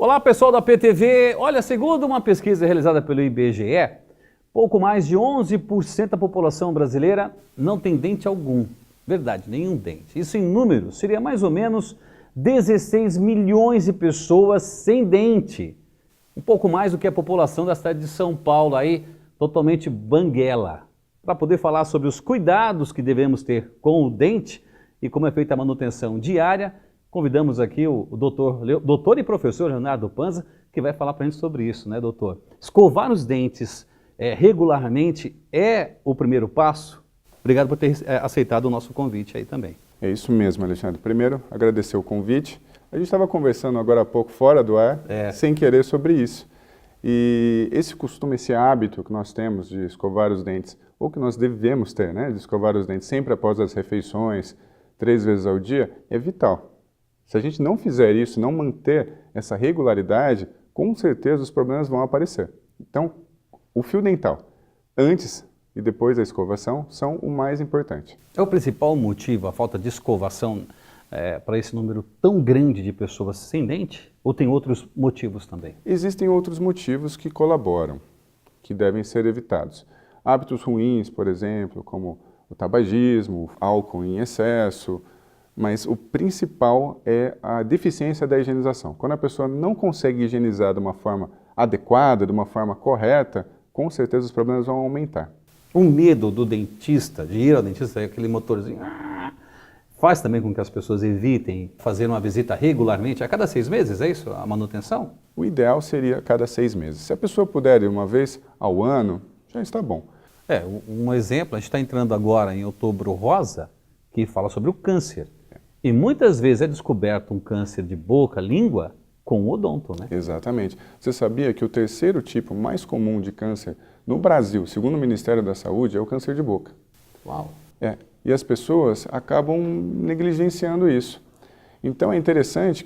Olá, pessoal da PTV. Olha, segundo uma pesquisa realizada pelo IBGE, pouco mais de 11% da população brasileira não tem dente algum. Verdade, nenhum dente. Isso em números seria mais ou menos 16 milhões de pessoas sem dente. Um pouco mais do que a população da cidade de São Paulo, aí totalmente banguela. Para poder falar sobre os cuidados que devemos ter com o dente e como é feita a manutenção diária, convidamos aqui o doutor e professor Leonardo Panza, que vai falar para a gente sobre isso, né, doutor? Escovar os dentes regularmente é o primeiro passo? Obrigado por ter aceitado o nosso convite aí também. É isso mesmo, Alexandre. Primeiro, agradecer o convite. A gente estava conversando agora há pouco fora do ar, sem querer, sobre isso. E esse costume, esse hábito que nós temos de escovar os dentes, ou que nós devemos ter, né, de escovar os dentes sempre após as refeições, 3 vezes ao dia, é vital. Se a gente não fizer isso, não manter essa regularidade, com certeza os problemas vão aparecer. Então, o fio dental, antes e depois da escovação, são o mais importante. É o principal motivo, a falta de escovação, para esse número tão grande de pessoas sem dente? Ou tem outros motivos também? Existem outros motivos que colaboram, que devem ser evitados. Hábitos ruins, por exemplo, como o tabagismo, álcool em excesso, mas o principal é a deficiência da higienização. Quando a pessoa não consegue higienizar de uma forma adequada, de uma forma correta, com certeza os problemas vão aumentar. O medo do dentista, de ir ao dentista, aquele motorzinho, faz também com que as pessoas evitem fazer uma visita regularmente, a cada 6 meses, é isso, a manutenção? O ideal seria a cada 6 meses. Se a pessoa puder ir uma vez ao ano, já está bom. Um exemplo, a gente está entrando agora em Outubro Rosa, que fala sobre o câncer. E muitas vezes é descoberto um câncer de boca, língua, com o odonto, né? Exatamente. Você sabia que o terceiro tipo mais comum de câncer no Brasil, segundo o Ministério da Saúde, é o câncer de boca? Uau! E as pessoas acabam negligenciando isso. Então é interessante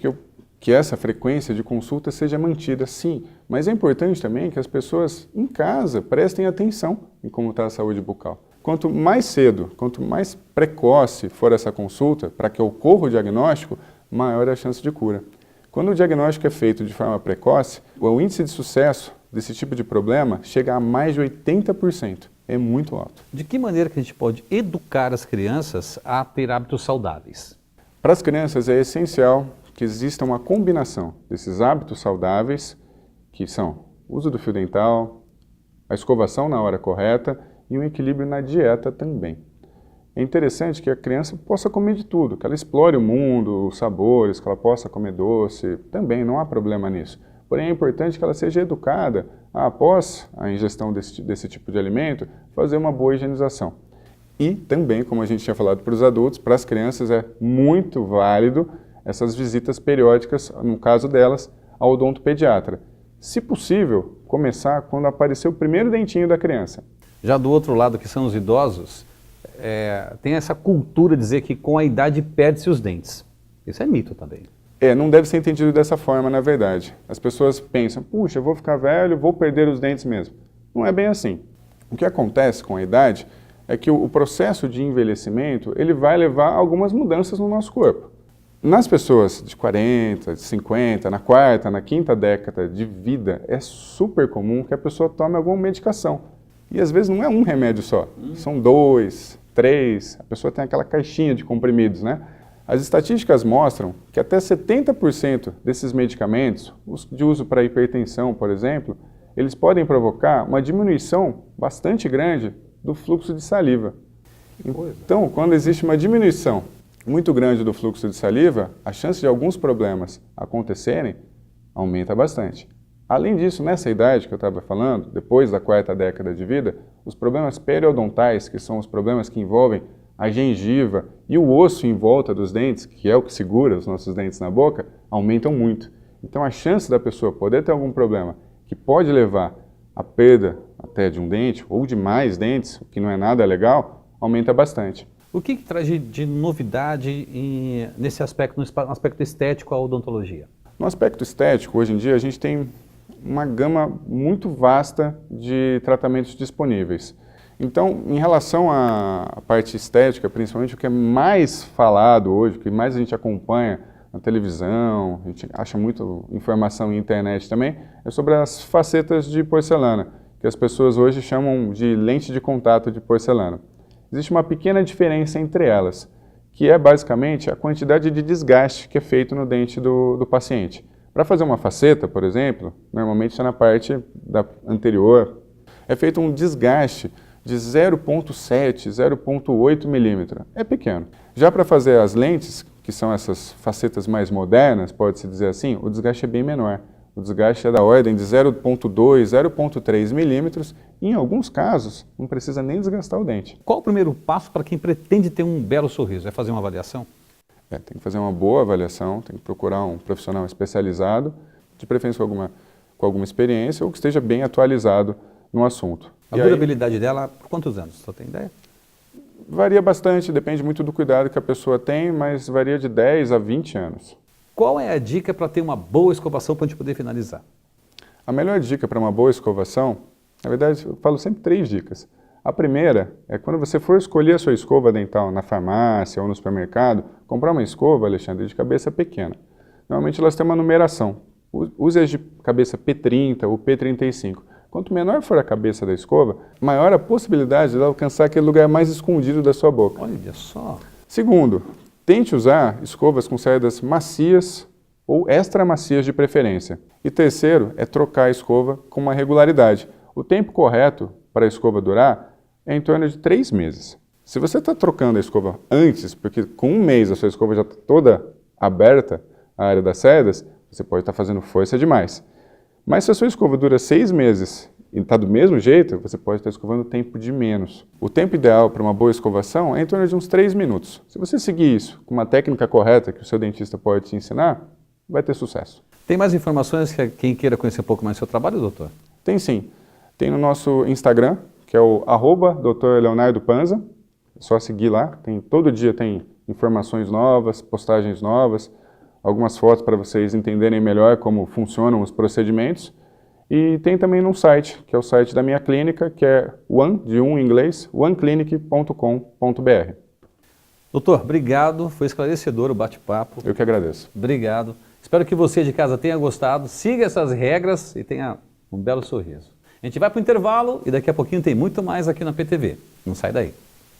que essa frequência de consulta seja mantida, sim, mas é importante também que as pessoas em casa prestem atenção em como está a saúde bucal. Quanto mais cedo, quanto mais precoce for essa consulta, para que ocorra o diagnóstico, maior é a chance de cura. Quando o diagnóstico é feito de forma precoce, o índice de sucesso desse tipo de problema chega a mais de 80%. É muito alto. De que maneira que a gente pode educar as crianças a ter hábitos saudáveis? Para as crianças é essencial que exista uma combinação desses hábitos saudáveis, que são o uso do fio dental, a escovação na hora correta e um equilíbrio na dieta também. É interessante que a criança possa comer de tudo, que ela explore o mundo, os sabores, que ela possa comer doce, também não há problema nisso. Porém é importante que ela seja educada após a ingestão desse tipo de alimento, fazer uma boa higienização. E também, como a gente tinha falado para os adultos, para as crianças é muito válido essas visitas periódicas, no caso delas, ao odontopediatra. Se possível, começar quando aparecer o primeiro dentinho da criança. Já do outro lado, que são os idosos, tem essa cultura de dizer que com a idade perde-se os dentes. Isso é mito também. Não deve ser entendido dessa forma, na verdade. As pessoas pensam, puxa, eu vou ficar velho, vou perder os dentes mesmo. Não é bem assim. O que acontece com a idade é que o processo de envelhecimento ele vai levar a algumas mudanças no nosso corpo. Nas pessoas de 40, de 50, na quarta, na quinta década de vida, é super comum que a pessoa tome alguma medicação. E às vezes não é um remédio só, são 2, 3, a pessoa tem aquela caixinha de comprimidos, né? As estatísticas mostram que até 70% desses medicamentos, de uso para hipertensão, por exemplo, eles podem provocar uma diminuição bastante grande do fluxo de saliva. Então, quando existe uma diminuição muito grande do fluxo de saliva, a chance de alguns problemas acontecerem aumenta bastante. Além disso, nessa idade que eu estava falando, depois da quarta década de vida, os problemas periodontais, que são os problemas que envolvem a gengiva e o osso em volta dos dentes, que é o que segura os nossos dentes na boca, aumentam muito. Então a chance da pessoa poder ter algum problema que pode levar à perda até de um dente ou de mais dentes, o que não é nada legal, aumenta bastante. O que traz de novidade nesse aspecto, no aspecto estético, a odontologia? No aspecto estético, hoje em dia, a gente tem uma gama muito vasta de tratamentos disponíveis. Então, em relação à parte estética, principalmente o que é mais falado hoje, o que mais a gente acompanha na televisão, a gente acha muita informação na internet também, é sobre as facetas de porcelana, que as pessoas hoje chamam de lente de contato de porcelana. Existe uma pequena diferença entre elas, que é basicamente a quantidade de desgaste que é feito no dente do paciente. Para fazer uma faceta, por exemplo, normalmente é na parte anterior, é feito um desgaste de 0,7, 0,8 milímetro. É pequeno. Já para fazer as lentes, que são essas facetas mais modernas, pode-se dizer assim, o desgaste é bem menor. O desgaste é da ordem de 0,2, 0,3 milímetros e, em alguns casos, não precisa nem desgastar o dente. Qual o primeiro passo para quem pretende ter um belo sorriso? É fazer uma avaliação? Tem que fazer uma boa avaliação, tem que procurar um profissional especializado, de preferência com alguma experiência ou que esteja bem atualizado no assunto. A durabilidade dela, por quantos anos? Você tem ideia? Varia bastante, depende muito do cuidado que a pessoa tem, mas varia de 10 a 20 anos. Qual é a dica para ter uma boa escovação para a gente poder finalizar? A melhor dica para uma boa escovação, na verdade, eu falo sempre 3 dicas. A primeira é quando você for escolher a sua escova dental na farmácia ou no supermercado, comprar uma escova, Alexandre, de cabeça pequena. Normalmente elas têm uma numeração. Use as de cabeça P30 ou P35. Quanto menor for a cabeça da escova, maior a possibilidade de ela alcançar aquele lugar mais escondido da sua boca. Olha só! Segundo, tente usar escovas com cerdas macias ou extra macias de preferência. E terceiro, é trocar a escova com uma regularidade. O tempo correto para a escova durar é em torno de 3 meses. Se você está trocando a escova antes, porque com 1 mês a sua escova já está toda aberta, a área das cerdas, você pode estar fazendo força demais. Mas se a sua escova dura 6 meses e está do mesmo jeito, você pode estar escovando tempo de menos. O tempo ideal para uma boa escovação é em torno de uns 3 minutos. Se você seguir isso com uma técnica correta que o seu dentista pode te ensinar, vai ter sucesso. Tem mais informações que quem queira conhecer um pouco mais do seu trabalho, doutor? Tem sim. Tem no nosso Instagram, que é o @Dr. Leonardo Panza. É só seguir lá. Todo dia tem informações novas, postagens novas, algumas fotos para vocês entenderem melhor como funcionam os procedimentos. E tem também no site, que é o site da minha clínica, que é em inglês, oneclinic.com.br. Doutor, obrigado. Foi esclarecedor o bate-papo. Eu que agradeço. Obrigado. Espero que você de casa tenha gostado. Siga essas regras e tenha um belo sorriso. A gente vai para o intervalo e daqui a pouquinho tem muito mais aqui na PTV. Não sai daí.